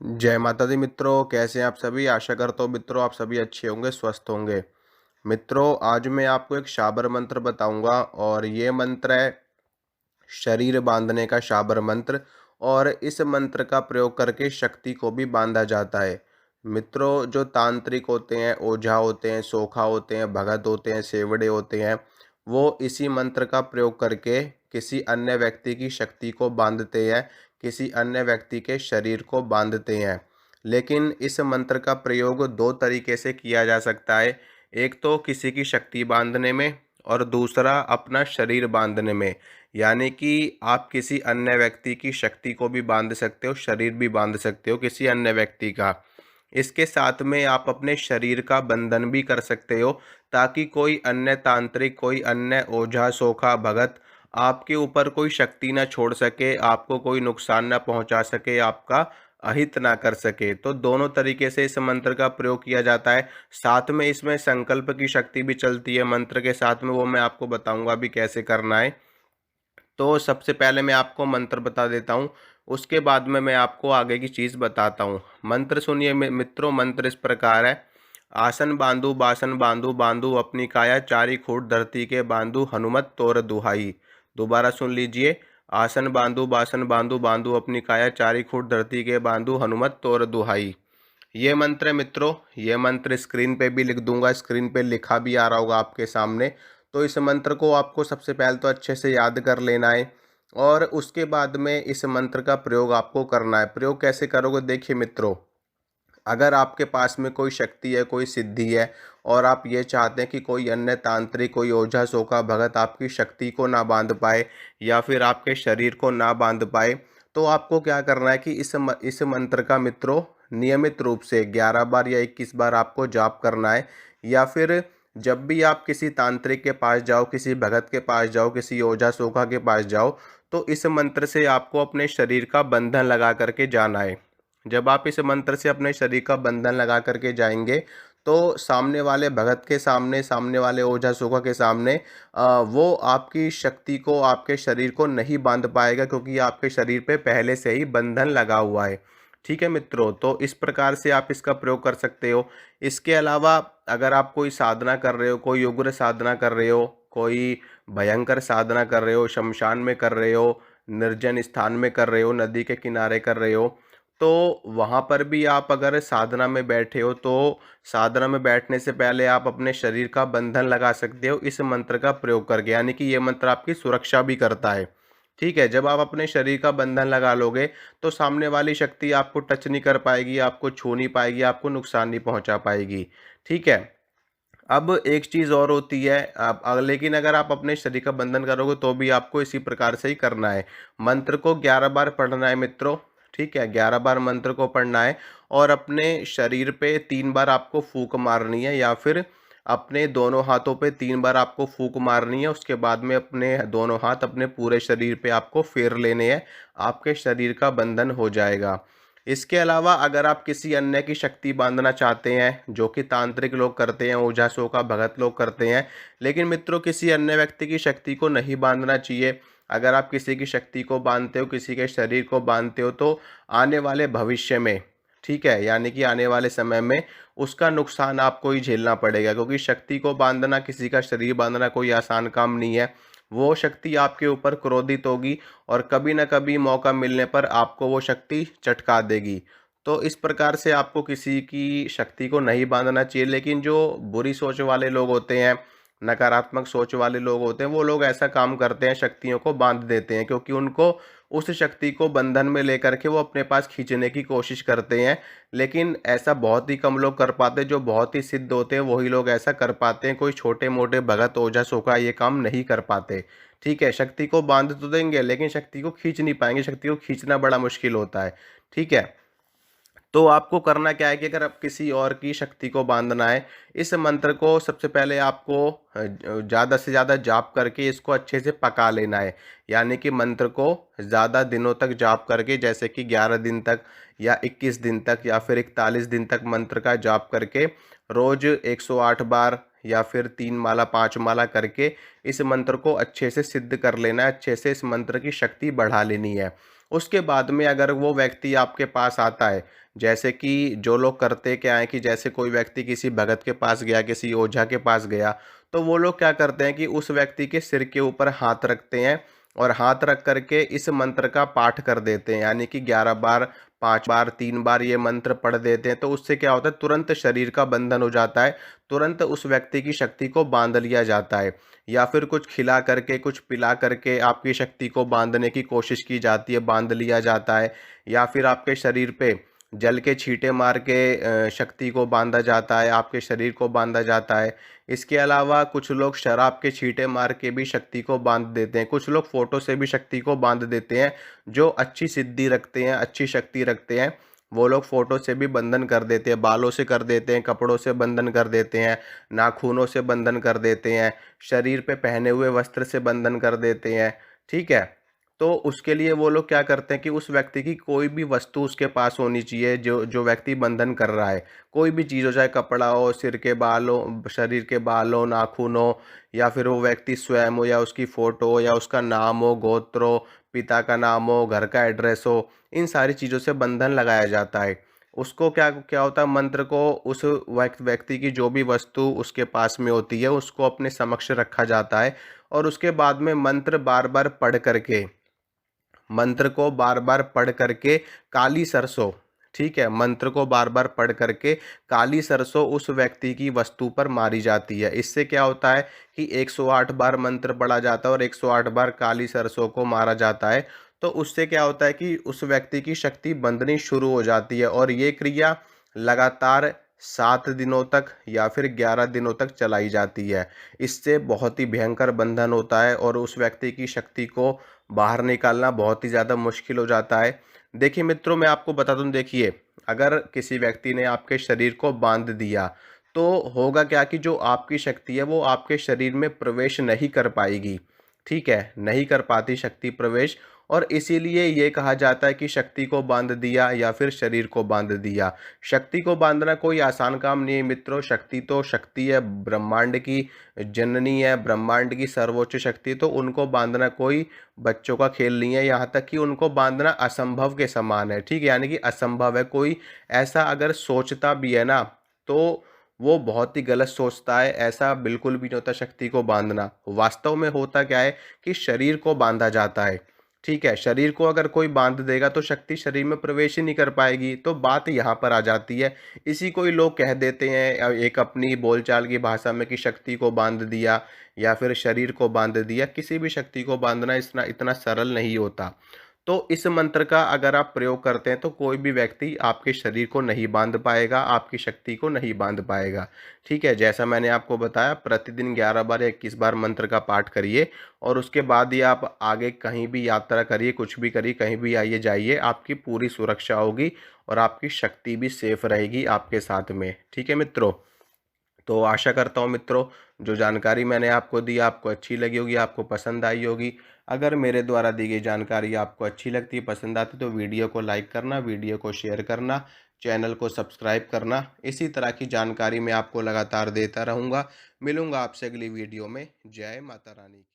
जय माता दी मित्रों, कैसे हैं आप सभी। आशा करता हूँ मित्रों आप सभी अच्छे होंगे, स्वस्थ होंगे। मित्रों, आज मैं आपको एक शाबर मंत्र बताऊंगा और ये मंत्र है शरीर बांधने का शाबर मंत्र। और इस मंत्र का प्रयोग करके शक्ति को भी बांधा जाता है। मित्रों, जो तांत्रिक होते हैं, ओझा होते हैं, सोखा होते हैं, भगत होते हैं, सेवड़े होते हैं, वो इसी मंत्र का प्रयोग करके किसी अन्य व्यक्ति की शक्ति को बांधते हैं, किसी अन्य व्यक्ति के शरीर को बांधते हैं। लेकिन इस मंत्र का प्रयोग दो तरीके से किया जा सकता है। एक तो किसी की शक्ति बांधने में और दूसरा अपना शरीर बांधने में। यानी कि आप किसी अन्य व्यक्ति की शक्ति को भी बांध सकते हो, शरीर भी बांध सकते हो किसी अन्य व्यक्ति का। इसके साथ में आप अपने शरीर का बंधन भी कर सकते हो, ताकि कोई अन्य तांत्रिक, कोई अन्य ओझा सोखा भगत आपके ऊपर कोई शक्ति ना छोड़ सके, आपको कोई नुकसान ना पहुंचा सके, आपका अहित ना कर सके। तो दोनों तरीके से इस मंत्र का प्रयोग किया जाता है। साथ में इसमें संकल्प की शक्ति भी चलती है मंत्र के साथ में, वो मैं आपको बताऊंगा अभी कैसे करना है। तो सबसे पहले मैं आपको मंत्र बता देता हूँ, उसके बाद में मैं आपको आगे की चीज़ बताता हूँ। मंत्र सुनिए मित्रों। मंत्र इस प्रकार है। आसन बांधू बासन बांधू बांधू अपनी काया चारी खूट धरती के बांधू हनुमत तोर दुहाई। दोबारा सुन लीजिए। आसन बांधू बासन बांधू बांधू अपनी काया चारी खूट धरती के बांधू हनुमत तोर दुहाई। ये मंत्र है मित्रों। ये मंत्र स्क्रीन पे भी लिख दूंगा, स्क्रीन पे लिखा भी आ रहा होगा आपके सामने। तो इस मंत्र को आपको सबसे पहले तो अच्छे से याद कर लेना है और उसके बाद में इस मंत्र का प्रयोग आपको करना है। प्रयोग कैसे करोगे, देखिए मित्रों। अगर आपके पास में कोई शक्ति है, कोई सिद्धि है और आप ये चाहते हैं कि कोई अन्य तांत्रिक, कोई ओझा सोखा भगत आपकी शक्ति को ना बांध पाए या फिर आपके शरीर को ना बांध पाए, तो आपको क्या करना है कि इस मंत्र का मित्रों नियमित रूप से 11 बार या 21 बार आपको जाप करना है। या फिर जब भी आप किसी तांत्रिक के पास जाओ, किसी भगत के पास जाओ, किसी ओझा सोखा के पास जाओ, तो इस मंत्र से आपको अपने शरीर का बंधन लगा करके जाना है। जब आप इस मंत्र से अपने शरीर का बंधन लगा करके जाएंगे, तो सामने वाले भगत के सामने, सामने वाले ओझा सोखा के सामने वो आपकी शक्ति को, आपके शरीर को नहीं बांध पाएगा, क्योंकि आपके शरीर पे पहले से ही बंधन लगा हुआ है। ठीक है मित्रों, तो इस प्रकार से आप इसका प्रयोग कर सकते हो। इसके अलावा अगर आप कोई साधना कर रहे हो, कोई उग्र साधना कर रहे हो, कोई भयंकर साधना कर रहे हो, शमशान में कर रहे हो, निर्जन स्थान में कर रहे हो, नदी के किनारे कर रहे हो, तो वहाँ पर भी आप अगर साधना में बैठे हो, तो साधना में बैठने से पहले आप अपने शरीर का बंधन लगा सकते हो इस मंत्र का प्रयोग करके। यानी कि ये मंत्र आपकी सुरक्षा भी करता है। ठीक है, जब आप अपने शरीर का बंधन लगा लोगे, तो सामने वाली शक्ति आपको टच नहीं कर पाएगी, आपको छू नहीं पाएगी, आपको नुकसान नहीं पहुंचा पाएगी। ठीक है। अब एक चीज़ और होती है, आप लेकिन अगर आप अपने शरीर का बंधन करोगे तो भी आपको इसी प्रकार से ही करना है। मंत्र को 11 बार पढ़ना है मित्रों। ठीक है, 11 बार मंत्र को पढ़ना है और अपने शरीर पे 3 बार आपको फूंक मारनी है, या फिर अपने दोनों हाथों पे 3 बार आपको फूंक मारनी है। उसके बाद में अपने दोनों हाथ अपने पूरे शरीर पे आपको फेर लेने हैं, आपके शरीर का बंधन हो जाएगा। इसके अलावा अगर आप किसी अन्य की शक्ति बांधना चाहते हैं, जो कि तांत्रिक लोग करते हैं, ओझा सोखा भगत लोग करते हैं, लेकिन मित्रों किसी अन्य व्यक्ति की शक्ति को नहीं बांधना चाहिए। अगर आप किसी की शक्ति को बांधते हो, किसी के शरीर को बांधते हो, तो आने वाले भविष्य में, ठीक है, यानी कि आने वाले समय में उसका नुकसान आपको ही झेलना पड़ेगा, क्योंकि शक्ति को बांधना, किसी का शरीर बांधना कोई आसान काम नहीं है। वो शक्ति आपके ऊपर क्रोधित होगी और कभी न कभी मौका मिलने पर आपको वो शक्ति चटका देगी। तो इस प्रकार से आपको किसी की शक्ति को नहीं बांधना चाहिए। लेकिन जो बुरी सोच वाले लोग होते हैं, नकारात्मक सोच वाले लोग होते हैं, वो लोग ऐसा काम करते हैं, शक्तियों को बांध देते हैं, क्योंकि उनको उस शक्ति को बंधन में लेकर के वो अपने पास खींचने की कोशिश करते हैं। लेकिन ऐसा बहुत ही कम लोग कर पाते हैं। जो बहुत ही सिद्ध होते हैं वही लोग ऐसा कर पाते हैं। कोई छोटे मोटे भगत ओझा सोखा ये काम नहीं कर पाते। ठीक है, शक्ति को बांध तो देंगे लेकिन शक्ति को खींच नहीं पाएंगे। शक्ति को खींचना बड़ा मुश्किल होता है। ठीक है, तो आपको करना क्या है कि अगर आप किसी और की शक्ति को बांधना है, इस मंत्र को सबसे पहले आपको ज़्यादा से ज़्यादा जाप करके इसको अच्छे से पका लेना है। यानी कि मंत्र को ज़्यादा दिनों तक जाप करके, जैसे कि 11 दिन तक या 21 दिन तक या फिर 41 दिन तक मंत्र का जाप करके रोज़ 108 बार या फिर 3 माला 5 माला करके इस मंत्र को अच्छे से सिद्ध कर लेना है। अच्छे से इस मंत्र की शक्ति बढ़ा लेनी है। उसके बाद में अगर वो व्यक्ति आपके पास आता है, जैसे कि जो लोग करते क्या है कि जैसे कोई व्यक्ति किसी भगत के पास गया, किसी ओझा के पास गया, तो वो लोग क्या करते हैं कि उस व्यक्ति के सिर के ऊपर हाथ रखते हैं और हाथ रख करके इस मंत्र का पाठ कर देते हैं, यानी कि 11 बार, 5 बार, 3 बार ये मंत्र पढ़ देते हैं। तो उससे क्या होता है, तुरंत शरीर का बंधन हो जाता है, तुरंत उस व्यक्ति की शक्ति को बांध लिया जाता है। या फिर कुछ खिला करके, कुछ पिला करके आपकी शक्ति को बांधने की कोशिश की जाती है, बांध लिया जाता है। या फिर आपके शरीर पे जल के छींटे मार के शक्ति को बांधा जाता है, आपके शरीर को बांधा जाता है। इसके अलावा कुछ लोग शराब के छींटे मार के भी शक्ति को बांध देते हैं, कुछ लोग फोटो से भी शक्ति को बांध देते हैं। जो अच्छी सिद्धि रखते हैं, अच्छी शक्ति रखते हैं, वो लोग फोटो से भी बंधन कर देते हैं, बालों से कर देते हैं, कपड़ों से बंधन कर देते हैं, नाखूनों से बंधन कर देते हैं, शरीर पे पहने हुए वस्त्र से बंधन कर देते हैं। ठीक है? तो उसके लिए वो लोग क्या करते हैं कि उस व्यक्ति की कोई भी वस्तु उसके पास होनी चाहिए, जो जो व्यक्ति बंधन कर रहा है। कोई भी चीज़ हो, चाहे कपड़ा हो, सिर के बाल हो, शरीर के बाल हो, नाखून हो, या फिर वो व्यक्ति स्वयं हो, या उसकी फ़ोटो हो, या उसका नाम हो, गोत्र हो, पिता का नाम हो, घर का एड्रेस हो, इन सारी चीज़ों से बंधन लगाया जाता है। उसको क्या क्या होता है, मंत्र को उस व्यक्ति की जो भी वस्तु उसके पास में होती है, उसको अपने समक्ष रखा जाता है और उसके बाद में मंत्र को बार बार पढ़ करके काली सरसों, ठीक है, मंत्र को बार बार पढ़ करके काली सरसों उस व्यक्ति की वस्तु पर मारी जाती है। इससे क्या होता है कि 108 बार मंत्र पढ़ा जाता है और 108 बार काली सरसों को मारा जाता है। तो उससे क्या होता है कि उस व्यक्ति की शक्ति बंधनी शुरू हो जाती है और ये क्रिया लगातार 7 दिनों तक या फिर 11 दिनों तक चलाई जाती है। इससे बहुत ही भयंकर बंधन होता है और उस व्यक्ति की शक्ति को बाहर निकालना बहुत ही ज़्यादा मुश्किल हो जाता है। देखिए मित्रों, मैं आपको बता दूं, देखिए, अगर किसी व्यक्ति ने आपके शरीर को बांध दिया, तो होगा क्या कि जो आपकी शक्ति है वो आपके शरीर में प्रवेश नहीं कर पाएगी। ठीक है, नहीं कर पाती शक्ति प्रवेश। और इसीलिए ये कहा जाता है कि शक्ति को बांध दिया या फिर शरीर को बांध दिया। शक्ति को बांधना कोई आसान काम नहीं है मित्रों। शक्ति तो शक्ति है, ब्रह्मांड की जननी है, ब्रह्मांड की सर्वोच्च शक्ति, तो उनको बांधना कोई बच्चों का खेल नहीं है। यहाँ तक कि उनको बांधना असंभव के समान है। ठीक है, यानी कि असंभव है। कोई ऐसा अगर सोचता भी है ना, तो वो बहुत ही गलत सोचता है। ऐसा बिल्कुल भी नहीं होता शक्ति को बांधना। वास्तव में होता क्या है कि शरीर को बांधा जाता है। ठीक है, शरीर को अगर कोई बांध देगा तो शक्ति शरीर में प्रवेश ही नहीं कर पाएगी। तो बात यहाँ पर आ जाती है। इसी को ही लोग कह देते हैं एक अपनी बोलचाल की भाषा में कि शक्ति को बांध दिया या फिर शरीर को बांध दिया। किसी भी शक्ति को बांधना इतना इतना सरल नहीं होता। तो इस मंत्र का अगर आप प्रयोग करते हैं तो कोई भी व्यक्ति आपके शरीर को नहीं बांध पाएगा, आपकी शक्ति को नहीं बांध पाएगा। ठीक है, जैसा मैंने आपको बताया, प्रतिदिन 11 बार या 21 बार मंत्र का पाठ करिए और उसके बाद ही आप आगे कहीं भी यात्रा करिए, कुछ भी करिए, कहीं भी आइए जाइए, आपकी पूरी सुरक्षा होगी और आपकी शक्ति भी सेफ रहेगी आपके साथ में। ठीक है मित्रों, तो आशा करता हूँ मित्रों, जो जानकारी मैंने आपको दी आपको अच्छी लगी होगी, आपको पसंद आई होगी। अगर मेरे द्वारा दी गई जानकारी आपको अच्छी लगती है, पसंद आती, तो वीडियो को लाइक करना, वीडियो को शेयर करना, चैनल को सब्सक्राइब करना। इसी तरह की जानकारी मैं आपको लगातार देता रहूँगा। मिलूँगा आपसे अगली वीडियो में। जय माता रानी की।